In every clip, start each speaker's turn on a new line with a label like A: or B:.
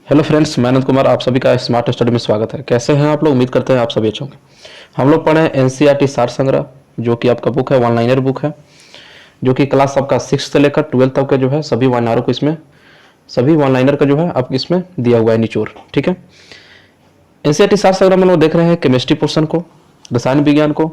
A: Hello friends, मैं अनंत कुमार, आप सभी का स्मार्ट स्टडी में स्वागत है। कैसे हैं आप लोग? उम्मीद करते हैं आप सभी अच्छे होंगे। हम लोग पढ़े हैं एनसीईआरटी सार संग्रह, जो कि आपका बुक है, वन लाइनर बुक है, जो कि क्लास आपका 6 से लेकर 12 तक का जो है सभी वन लाइनर को इसमें सभी वन लाइनर का जो है आप इसमें दिया हुआ है निचोड़। ठीक है, एनसीईआरटी सार संग्रह में हम लोग देख रहे हैं केमिस्ट्री पोर्सन को, रसायन विज्ञान को।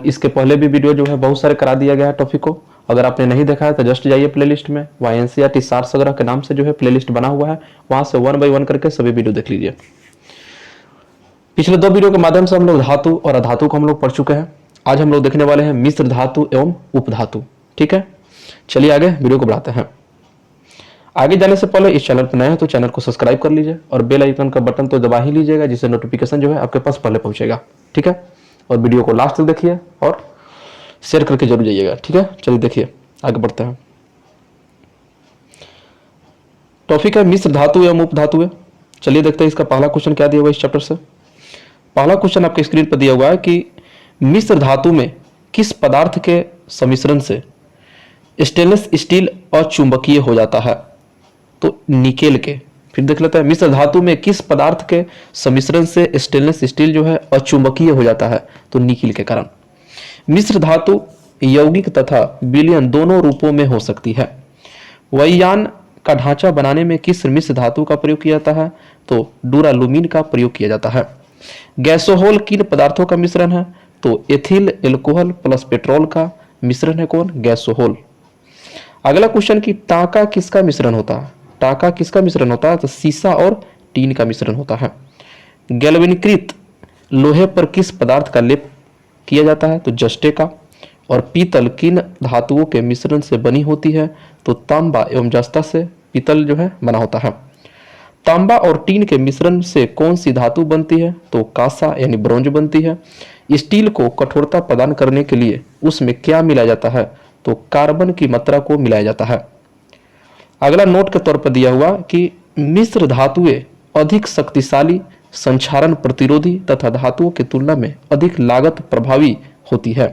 A: इसके पहले भी वीडियो जो है बहुत सारे करा दिया गया है टॉपिक को। अगर आपने नहीं देखा है तो जस्ट जाइए प्लेलिस्ट में, वहाँ एनसीईआरटी सार संग्रह के नाम से जो है प्लेलिस्ट बना हुआ है, वहां से 1 बाय 1 करके सभी वीडियो देख लीजिए। पिछले 2 वीडियो के माध्यम से हम लोग धातु और अधातु को हम लोग पढ़ चुके हैं। आज हम लोग देखने वाले हैं मिश्र धातु एवं उपधातु। ठीक है, चलिए आगे वीडियो को बढ़ाते हैं। आगे जाने से पहले इस चैनल पर नए हैं तो चैनल को सब्सक्राइब कर लीजिए और बेल आइकन का बटन तो दबा ही लीजिएगा, जिससे नोटिफिकेशन जो है आपके पास पहले पहुंचेगा। ठीक है, और वीडियो को लास्ट तक देखिए और शेयर करके जरूर जाइएगा। ठीक है, चलिए देखिए आगे बढ़ते हैं। टॉपिक है मिश्र धातु एवं उपधातु है। चलिए देखते हैं इसका पहला क्वेश्चन क्या दिया हुआ है इस चैप्टर से। पहला क्वेश्चन आपके स्क्रीन पर दिया हुआ है कि मिश्र धातु में किस पदार्थ के सम्मिश्रण से स्टेनलेस स्टील अचुंबकीय हो जाता है? तो निकेल के। फिर देख लेते हैं, मिश्र धातु में किस पदार्थ के सम्मिश्रण से स्टेनलेस स्टील जो है अचुंबकीय हो जाता है? तो निकेल के कारण। मिश्र धातु यौगिक तथा विलयन दोनों रूपों में हो सकती है। वायुयान का ढांचा बनाने में किस मिश्र धातु का प्रयोग किया जाता है? तो डूरालुमीन का प्रयोग किया जाता है। गैसोहोल किन पदार्थों का मिश्रण है? तो एथिल एल्कोहल प्लस पेट्रोल का मिश्रण है कौन? गैसोहोल। अगला क्वेश्चन की टाका किसका मिश्रण होता है? टाका किसका मिश्रण होता है? तो सीसा और टीन का मिश्रण होता है। गैल्वेनीकृत लोहे पर किस पदार्थ का लेप किया जाता है? तो जस्टे का। और पीतल किन धातुओं के मिश्रण से बनी होती है? तो तांबा एवं जस्ता से पीतल जो है बना होता है। तांबा और टीन के मिश्रण से कौन सी धातु बनती है? तो कांसा यानी ब्रोंज बनती है। स्टील को कठोरता प्रदान करने के लिए उसमें क्या मिलाया जाता है? तो कार्बन की मात्रा को मिलाया जाता है। अगला नोट के तौर पर दिया हुआ कि मिश्र धातुएं अधिक शक्तिशाली, संक्षारण प्रतिरोधी तथा धातुओं की तुलना में अधिक लागत प्रभावी होती है।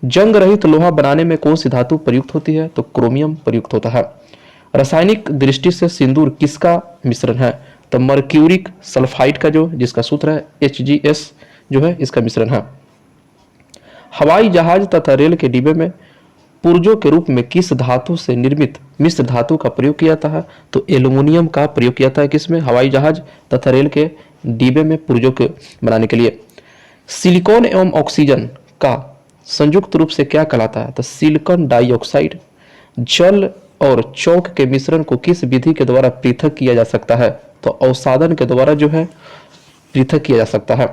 A: जंग रहित लोहा बनाने में कौन सी धातु प्रयुक्त होती है? तो क्रोमियम प्रयुक्त होता है। रासायनिक दृष्टि से सिंदूर किसका मिश्रण है? तो मर्क्यूरिक सल्फाइड का जो जिसका सूत्र है HgS जो है इसका मिश्रण है। हवाई जहाज तथा रेल के डिब्बे में पुर्जों के रूप में किस धातु से निर्मित मिश्र धातु का प्रयोग किया जाता है? तो एल्युमिनियम का प्रयोग किया जाता है। किसमें? हवाई जहाज तथा रेल के डिब्बे में पुर्जों के बनाने के लिए। सिलिकॉन एवं ऑक्सीजन का संयुक्त रूप से क्या कहलाता है? तो सिलिकॉन डाइऑक्साइड। जल और चौक के मिश्रण को किस विधि के द्वारा पृथक किया जा सकता है? तो अवसादन के द्वारा जो है पृथक किया जा सकता है।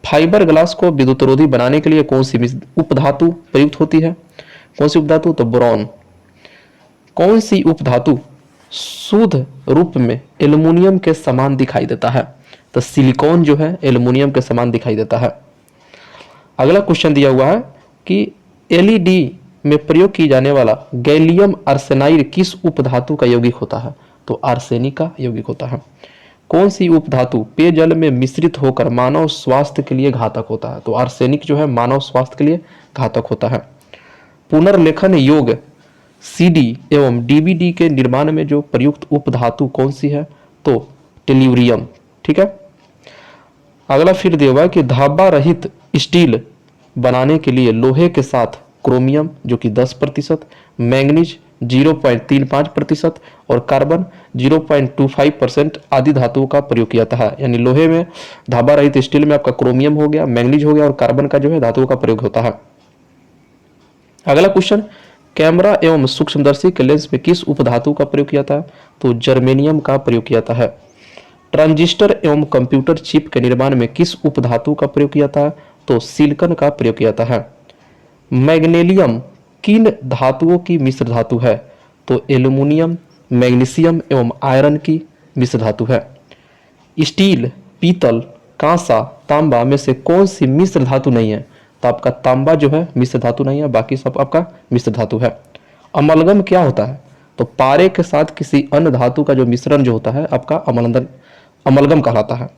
A: फाइबर ग्लास को विद्युतरोधी बनाने के लिए कौन सी उपधातु प्रयुक्त होती है? कौन सी उपधातु? तो बोरॉन। कौन सी उपधातु शुद्ध रूप में एल्युमिनियम के समान दिखाई देता है? तो सिलिकॉन जो है एल्युमिनियम के समान दिखाई देता है। अगला क्वेश्चन दिया हुआ है कि एलईडी में प्रयोग की जाने वाला गैलियम आर्सेनाइड किस उपधातु का यौगिक होता है? तो आर्सेनिक का यौगिक होता है। कौन सी उपधातु पेयजल में मिश्रित होकर मानव स्वास्थ्य के लिए घातक होता है? तो आर्सेनिक जो है मानव स्वास्थ्य के लिए घातक होता है। पुनर्लेखन योग CD एवं DVD के निर्माण में जो प्रयुक्त उपधातु कौन सी है? तो टेल्यूरियम। ठीक है, अगला फिर दिया हुआ है कि धाबा रहित स्टील बनाने के लिए लोहे के साथ क्रोमियम जो कि 10%, मैंगनीज 0.35% और कार्बन 0.25% आदि धातुओं का प्रयोग किया जाता है। यानी लोहे में धाबा रहित स्टील में आपका क्रोमियम हो गया, मैंगनीज हो गया और कार्बन का जो है धातुओं का प्रयोग होता है। अगला क्वेश्चन, कैमरा एवं सूक्ष्मदर्शी के लेंस में किस उपधातु का प्रयोग किया जाता है? तो जर्मेनियम का प्रयोग किया जाता है। ट्रांजिस्टर एवं कंप्यूटर चिप के निर्माण में किस उपधातु का प्रयोग किया जाता है? तो सिलिकॉन का प्रयोग किया जाता है। मैग्नीशियम किन धातुओं की मिश्र धातु है? तो एल्युमिनियम, मैग्नीशियम एवं आयरन की मिश्र धातु है। स्टील, पीतल, कांसा, तांबा में से कौन सी मिश्र धातु नहीं है? तो आपका तांबा जो है मिश्र धातु नहीं है, बाकी सब आपका मिश्र धातु है। अमलगम क्या होता है? तो पारे के साथ किसी अन्य धातु का जो मिश्रण जो होता है आपका अमलगम कहलाता है।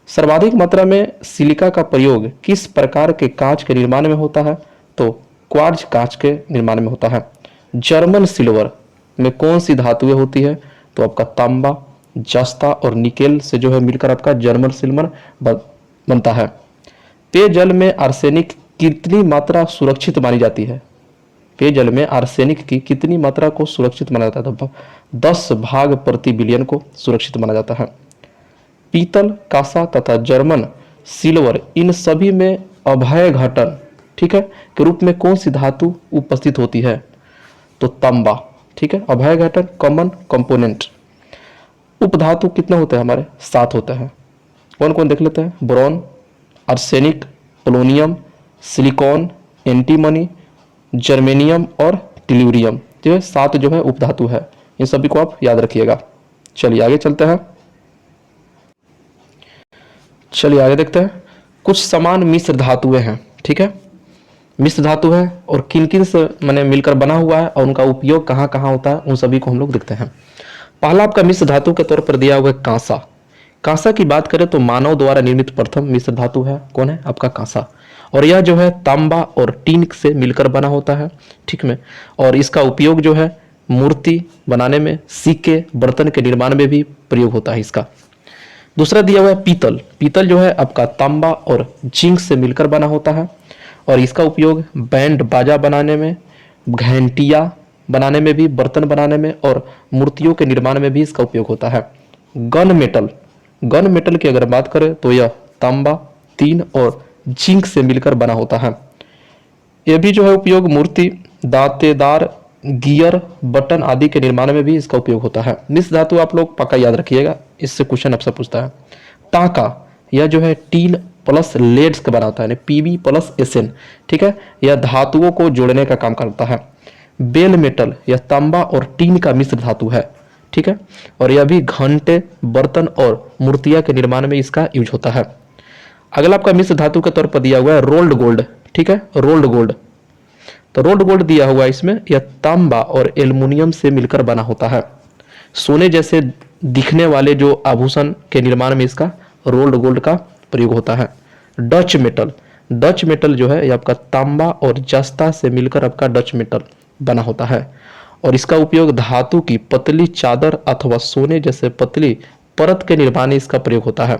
A: सर्वाधिक मात्रा में सिलिका का प्रयोग किस प्रकार के कांच के निर्माण में होता है? तो क्वार्ट्ज कांच के निर्माण में होता है। जर्मन सिल्वर में कौन सी धातुएं होती है? तो आपका तांबा, जस्ता और निकेल से जो है मिलकर आपका जर्मन सिल्वर बनता है। पेयजल में आर्सेनिक कितनी मात्रा सुरक्षित मानी जाती है? पेयजल में आर्सेनिक की कितनी मात्रा को सुरक्षित माना जाता है? तो 10 भाग प्रति बिलियन को सुरक्षित माना जाता है। पीतल, कांसा तथा जर्मन सिल्वर इन सभी में अभय घटन, ठीक है, के रूप में कौन सी धातु उपस्थित होती है? तो तांबा, ठीक है, अभय घटन कॉमन कंपोनेंट। उपधातु कितने होते हैं हमारे? 7 होते हैं। कौन कौन देख लेते हैं? Boron, arsenic, polonium, silicon, antimony, germanium और टेल्यूरियम। ये 7 जो है उपधातु है। इन सभी को आप याद रखिएगा। चलिए आगे चलते हैं। चलिए आगे देखते हैं। कुछ समान मिश्र धातुएं हैं, ठीक है, मिश्र धातु है और किन किन से मैंने मिलकर बना हुआ है और उनका उपयोग कहाँ कहाँ होता है, उन सभी को हम लोग देखते हैं। पहला आपका मिश्र धातु के तौर पर दिया हुआ है कांसा। कांसा की बात करें तो मानव द्वारा निर्मित प्रथम मिश्र धातु है। कौन है? आपका कांसा। और यह जो है तांबा और टीन से मिलकर बना होता है, ठीक में। और इसका उपयोग जो है मूर्ति बनाने में, सिक्के, बर्तन के निर्माण में भी प्रयोग होता है इसका। दूसरा दिया हुआ है पीतल। पीतल जो है आपका तांबा और जिंक से मिलकर बना होता है और इसका उपयोग बैंड बाजा बनाने में, घंटियां बनाने में भी, बर्तन बनाने में और मूर्तियों के निर्माण में भी इसका उपयोग होता है। गन मेटल, गन मेटल की अगर बात करें तो यह तांबा, टीन और जिंक से मिलकर बना होता है। यह भी जो है उपयोग मूर्ति, दांतेदार गियर, बटन आदि के निर्माण में भी इसका उपयोग होता है। मिश्र धातु आप लोग पक्का याद रखिएगा, इससे क्वेश्चन आपसे पूछता है। टांका, यह जो है टीन प्लस लेड्स का बना होता है, पीबी प्लस एसएन, ठीक है, यह धातुओं को जोड़ने का काम करता है। बेल मेटल, यह तांबा और टीन का मिश्र धातु है, ठीक है, और यह भी घंटे, बर्तन और मूर्तियां के निर्माण में इसका यूज होता है। अगला आपका मिश्र धातु के तौर पर दिया हुआ है रोल्ड गोल्ड, ठीक है, रोल्ड गोल्ड। तो रोल्ड गोल्ड दिया हुआ है इसमें, यह तांबा और एल्युमिनियम से मिलकर बना होता है। सोने जैसे दिखने वाले जो आभूषण के निर्माण में इसका रोल्ड गोल्ड का प्रयोग होता है। डच मेटल, डच मेटल जो है ये आपका तांबा और जस्ता से मिलकर आपका डच मेटल बना होता है और इसका उपयोग धातु की पतली चादर अथवा सोने जैसे पतली परत के निर्माण में इसका प्रयोग होता है।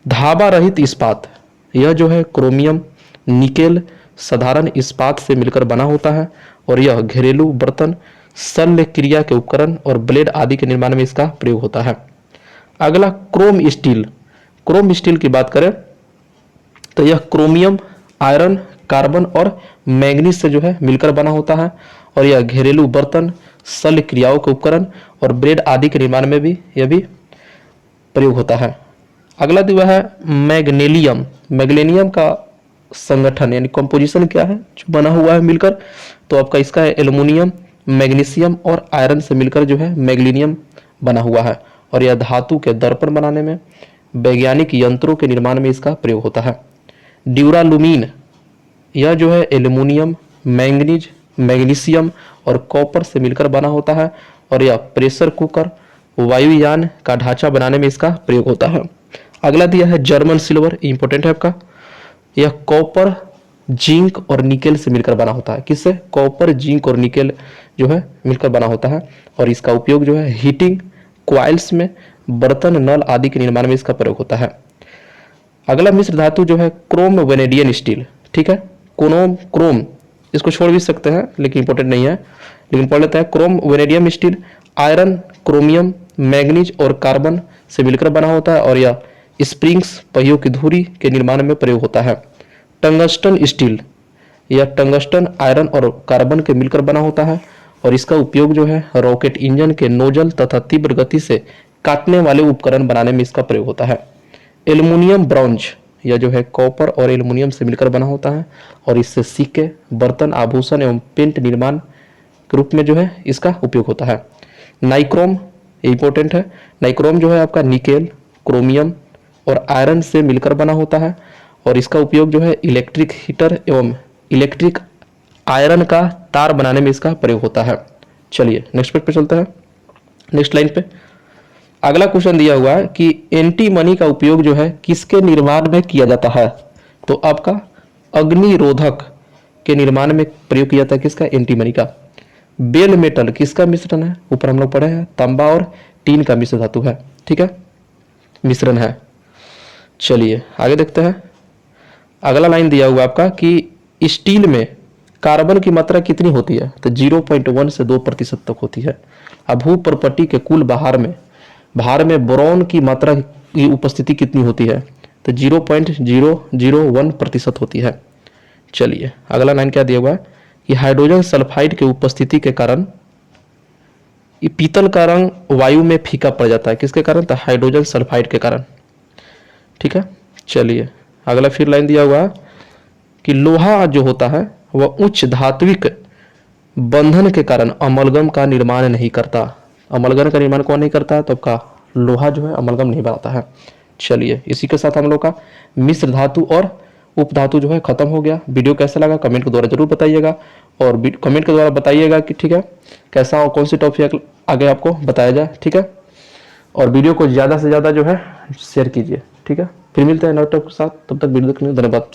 A: धाबा रहित इस्पात, यह जो है क्रोमियम, निकेल, साधारण इस्पात से मिलकर बना होता है और यह घरेलू बर्तन, शल्य क्रिया के उपकरण और ब्लेड आदि के निर्माण में इसका प्रयोग होता है। अगला क्रोम स्टील। क्रोम स्टील की बात करें तो यह क्रोमियम, आयरन, कार्बन और मैंगनीज से जो है मिलकर बना होता है और यह घरेलू बर्तन, शल्य क्रियाओं के उपकरण और ब्लेड आदि के निर्माण में भी यह भी प्रयोग होता है। अगला दिया है मैग्नेलियम। मैग्नेलियम का संगठन यानी कंपोजिशन क्या है जो बना हुआ है मिलकर, तो आपका इसका है एल्युमिनियम, मैग्नीशियम और आयरन से मिलकर जो है मैग्नीलियम बना हुआ है और यह धातु के दर्पण बनाने में, वैज्ञानिक यंत्रों के निर्माण में इसका प्रयोग होता है। ड्यूरालुमीन, यह जो है एल्युमिनियम, मैंगनीज, मैग्नीशियम और कॉपर से मिलकर बना होता है और यह प्रेशर कुकर, वायुयान का ढांचा बनाने में इसका प्रयोग होता है। अगला दिया है जर्मन सिल्वर, इंपॉर्टेंट है आपका। यह कॉपर, जिंक और निकेल से मिलकर बना होता है। किससे? कॉपर, जिंक और निकेल जो है मिलकर बना होता है और इसका उपयोग जो है हीटिंग क्वाइल्स में, बर्तन, नल आदि के निर्माण में इसका प्रयोग होता है। अगला मिश्र धातु जो है क्रोम वेनेडियन स्टील, ठीक है, क्रोम, इसको छोड़ भी सकते हैं लेकिन इंपॉर्टेंट नहीं है, लेकिन पढ़ लेते हैं। Chrome vanadium steel iron, chromium, manganese और कार्बन से मिलकर बना होता है और यह स्प्रिंग्स, पहियों की धुरी के निर्माण में प्रयोग होता है। टंगस्टन स्टील, यह टंगस्टन, आयरन और कार्बन के मिलकर बना होता है और इसका उपयोग जो है रॉकेट इंजन के नोजल तथा तीव्र गति से काटने वाले उपकरण बनाने में इसका प्रयोग होता है। एल्युमिनियम ब्रॉन्ज, यह जो है कॉपर और एल्युमिनियम से मिलकर बना होता है और इससे सिक्के, बर्तन, आभूषण एवं पेंट निर्माण के रूप में जो है इसका उपयोग होता है। नाइक्रोम, इंपॉर्टेंट है। नाइक्रोम जो है आपका निकेल, क्रोमियम और आयरन से मिलकर बना होता है और इसका उपयोग जो है इलेक्ट्रिक हीटर एवं इलेक्ट्रिक आयरन का तार बनाने में इसका प्रयोग होता है। चलिए नेक्स्ट पेज पे चलते हैं, नेक्स्ट लाइन पे। अगला क्वेश्चन दिया हुआ है कि एंटीमनी का उपयोग जो है किसके निर्माण में किया जाता है? तो आपका अग्निरोधक के निर्माण में प्रयोग किया जाता है। किसका? एंटीमनी का। बेल मेटल किसका मिश्रण है? ऊपर हम लोग पढ़े हैं, तांबा और टीन का मिश्र धातु है। ठीक है, मिश्रण है। चलिए आगे देखते हैं। अगला लाइन दिया हुआ आपका कि स्टील में कार्बन की मात्रा कितनी होती है, तो 0.1 से 2% तक होती है। अब भूपर्पटी के कुल भार में बोरॉन की मात्रा की उपस्थिति कितनी होती है, तो 0.001% होती है। चलिए अगला लाइन क्या दिया हुआ है कि हाइड्रोजन सल्फाइड के उपस्थिति के कारण ये पीतल का रंग वायु में फीका पड़ जाता है। किसके कारण, तो हाइड्रोजन सल्फाइड के कारण। ठीक है, चलिए अगला फिर लाइन दिया हुआ है कि लोहा जो होता है वह उच्च धात्विक बंधन के कारण अमलगम का निर्माण नहीं करता। अमलगम का निर्माण कौन नहीं करता है, तो आपका लोहा जो है अमलगम नहीं बनाता है। चलिए इसी के साथ हम लोग का मिश्र धातु और उपधातु जो है खत्म हो गया। वीडियो कैसा लगा कमेंट के द्वारा जरूर बताइएगा, और कमेंट के द्वारा बताइएगा कि ठीक है कैसा और कौन सी टॉपिक आगे आपको बताया जाए। ठीक है, और वीडियो को ज़्यादा से ज़्यादा जो है शेयर कीजिए। ठीक है, फिर मिलते हैं नए टॉपिक के साथ, तब तक वीडियो देखने धन्यवाद।